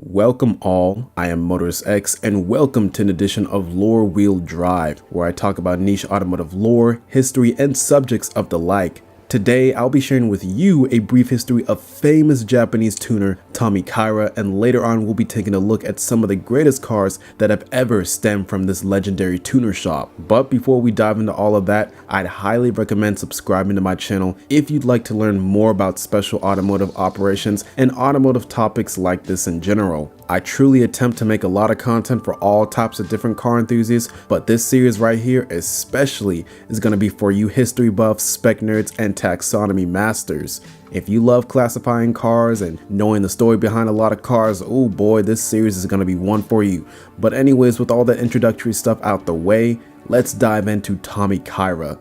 Welcome all, I am MotoristX and welcome to an edition of Lore Wheel Drive, where I talk about niche automotive lore, history, and subjects of the like. Today, I'll be sharing with you a brief history of famous Japanese tuner Tommy Kaira, and later on we'll be taking a look at some of the greatest cars that have ever stemmed from this legendary tuner shop. But before we dive into all of that, I'd highly recommend subscribing to my channel if you'd like to learn more about special automotive operations and automotive topics like this in general. I truly attempt to make a lot of content for all types of different car enthusiasts, but this series right here especially is going to be for you history buffs, spec nerds, and taxonomy masters. If you love classifying cars and knowing the story behind a lot of cars, oh boy, this series is going to be one for you. But anyways, with all that introductory stuff out the way, let's dive into Tommy Kaira.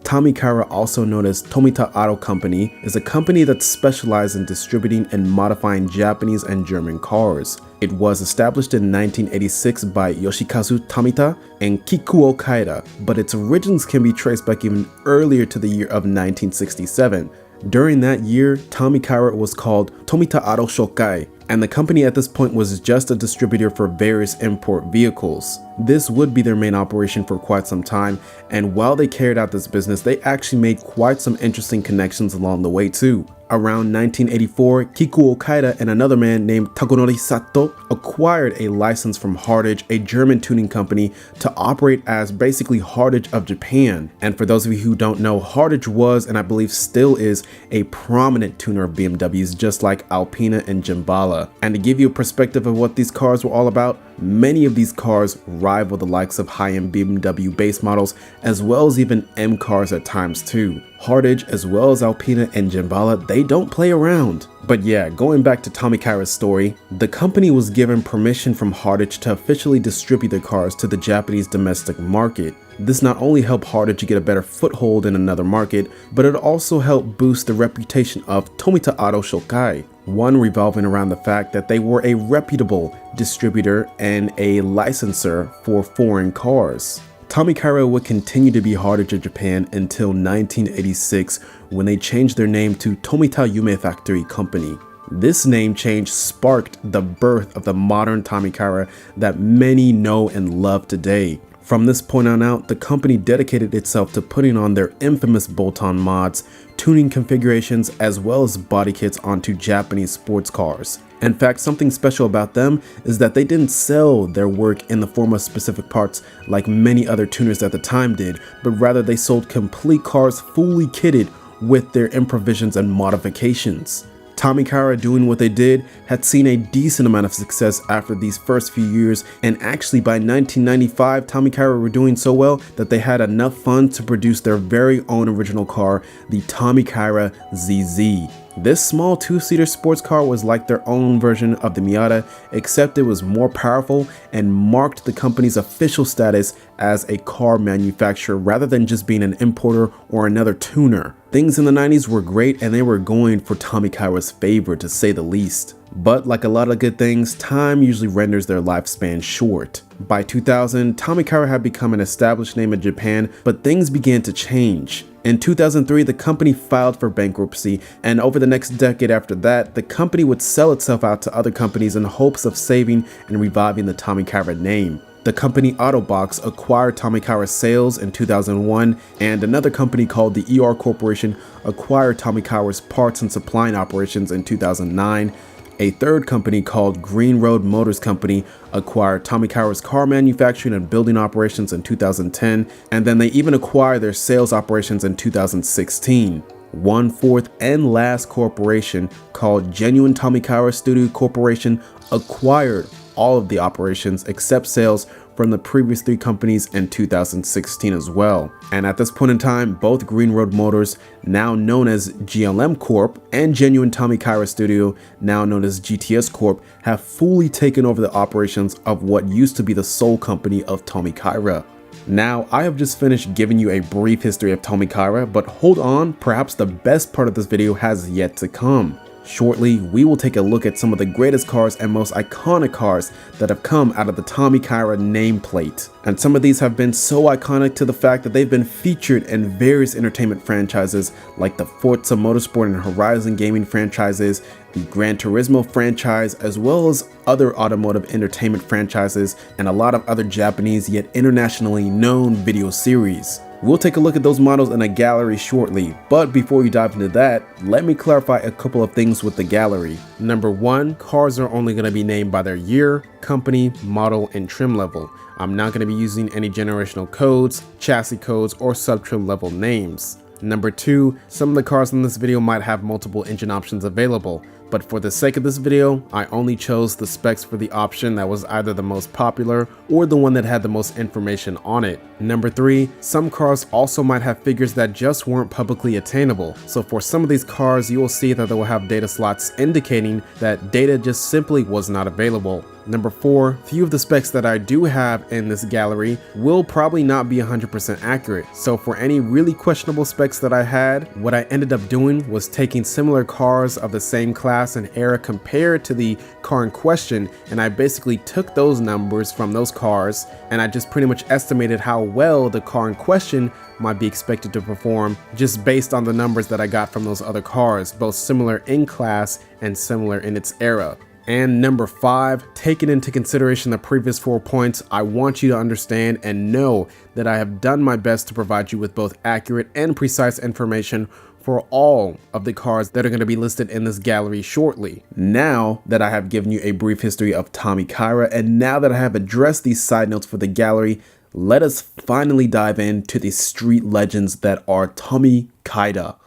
Tommy Kaira, also known as Tomita Auto Company, is a company that specializes in distributing and modifying Japanese and German cars. It was established in 1986 by Yoshikazu Tomita and Kikuo Kaira, but its origins can be traced back even earlier to the year of 1967. During that year, Tommy Kaira was called Tomita Auto Shokai, and the company at this point was just a distributor for various import vehicles. This would be their main operation for quite some time, and while they carried out this business, they actually made quite some interesting connections along the way too. Around 1984, Kikuo Kaira and another man named Takunori Sato acquired a license from Hardage, a German tuning company, to operate as basically Hardage of Japan. And for those of you who don't know, Hardage was, and I believe still is, a prominent tuner of BMWs just like Alpina and Jimbala. And to give you a perspective of what these cars were all about, many of these cars rival the likes of high-end BMW base models, as well as even M cars at times too. Hardage, as well as Alpina and Jimbala, they don't play around. But yeah, going back to Tommy Kaira's story, the company was given permission from Hardage to officially distribute their cars to the Japanese domestic market. This not only helped Hardage get a better foothold in another market, but it also helped boost the reputation of Tomita Auto Shokai, one revolving around the fact that they were a reputable distributor and a licensor for foreign cars. Tommy Kaira would continue to be Hardage of Japan until 1986, when they changed their name to Tomita Yume Factory Company. This name change sparked the birth of the modern Tommy Kaira that many know and love today. From this point on out, the company dedicated itself to putting on their infamous bolt-on mods, tuning configurations, as well as body kits onto Japanese sports cars. In fact, something special about them is that they didn't sell their work in the form of specific parts like many other tuners at the time did, but rather they sold complete cars fully kitted with their improvisations and modifications. Tommy Kaira, doing what they did, had seen a decent amount of success after these first few years, and actually by 1995, Tommy Kaira were doing so well that they had enough funds to produce their very own original car, the Tommy Kaira ZZ. This small two-seater sports car was like their own version of the Miata, except it was more powerful and marked the company's official status as a car manufacturer rather than just being an importer or another tuner. Things in the 90s were great, and they were going for Tommy Kaira's favor, to say the least. But like a lot of good things, time usually renders their lifespan short. By 2000, Tommy Kaira had become an established name in Japan, but things began to change. In 2003, the company filed for bankruptcy, and over the next decade after that, the company would sell itself out to other companies in hopes of saving and reviving the Tommy Kaira name. The company Autobox acquired Tommy Kaira sales in 2001, and another company called the ER Corporation acquired Tommy Kaira's parts and supplying operations in 2009. A third company called Green Road Motors Company acquired Tommy Kaira's car manufacturing and building operations in 2010, and then they even acquired their sales operations in 2016. One fourth and last corporation called Genuine Tommy Kaira Studio Corporation acquired all of the operations except sales from the previous three companies in 2016 as well. And at this point in time, both Green Road Motors, now known as GLM Corp, and Genuine Tommy Kaira Studio, now known as GTS Corp, have fully taken over the operations of what used to be the sole company of Tommy Kaira. Now, I have just finished giving you a brief history of Tommy Kaira, but hold on, perhaps the best part of this video has yet to come. Shortly, we will take a look at some of the greatest cars and most iconic cars that have come out of the Tommy Kaira nameplate. And some of these have been so iconic to the fact that they've been featured in various entertainment franchises like the Forza Motorsport and Horizon gaming franchises, the Gran Turismo franchise, as well as other automotive entertainment franchises and a lot of other Japanese yet internationally known video series. We'll take a look at those models in a gallery shortly, but before we dive into that, let me clarify a couple of things with the gallery. Number one, cars are only going to be named by their year, company, model, and trim level. I'm not going to be using any generational codes, chassis codes, or sub-trim level names. Number two, some of the cars in this video might have multiple engine options available, but for the sake of this video, I only chose the specs for the option that was either the most popular or the one that had the most information on it. Number three, some cars also might have figures that just weren't publicly attainable, so for some of these cars you will see that they will have data slots indicating that data just simply was not available. Number four, few of the specs that I do have in this gallery will probably not be 100% accurate. So for any really questionable specs that I had, what I ended up doing was taking similar cars of the same class and era compared to the car in question, and I basically took those numbers from those cars and I just pretty much estimated how well the car in question might be expected to perform just based on the numbers that I got from those other cars, both similar in class and similar in its era. And number five, taking into consideration the previous 4 points, I want you to understand and know that I have done my best to provide you with both accurate and precise information for all of the cars that are going to be listed in this gallery shortly. Now that I have given you a brief history of Tommy Kaira, and now that I have addressed these side notes for the gallery, let us finally dive into the street legends that are Tommy Kaira.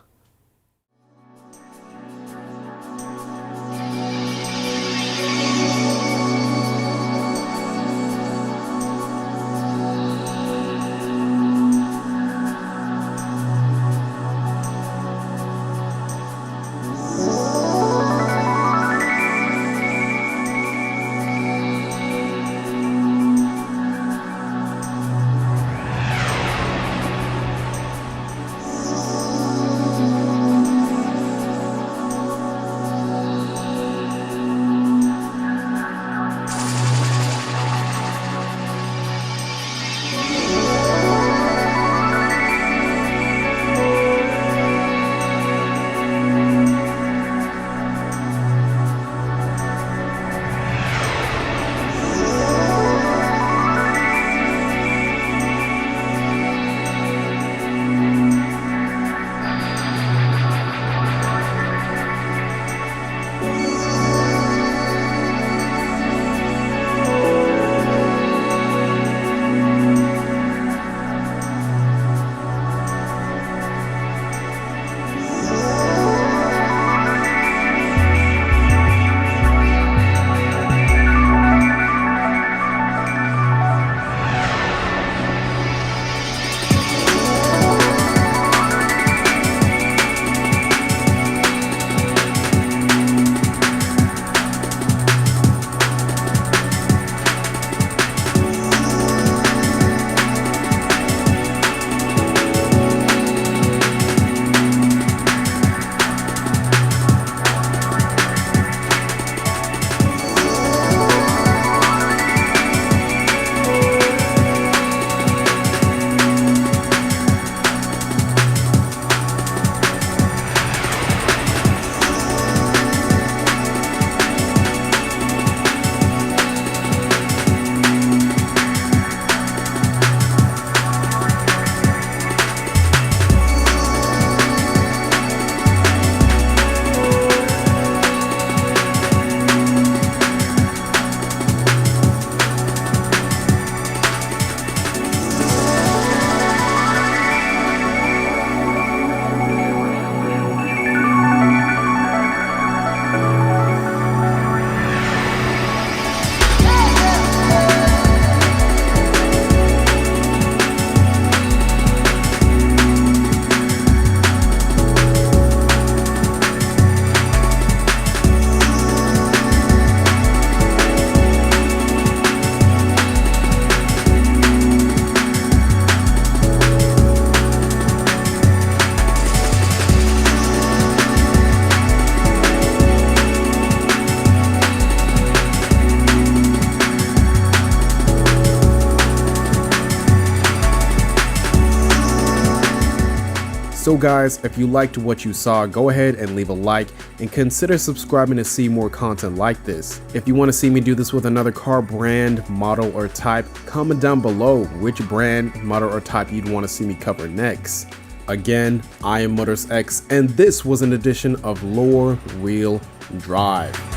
So guys, if you liked what you saw, go ahead and leave a like and consider subscribing to see more content like this. If you want to see me do this with another car brand, model, or type, comment down below which brand, model, or type you'd want to see me cover next. Again, I am MotoristX, and this was an edition of Lore Wheel Drive.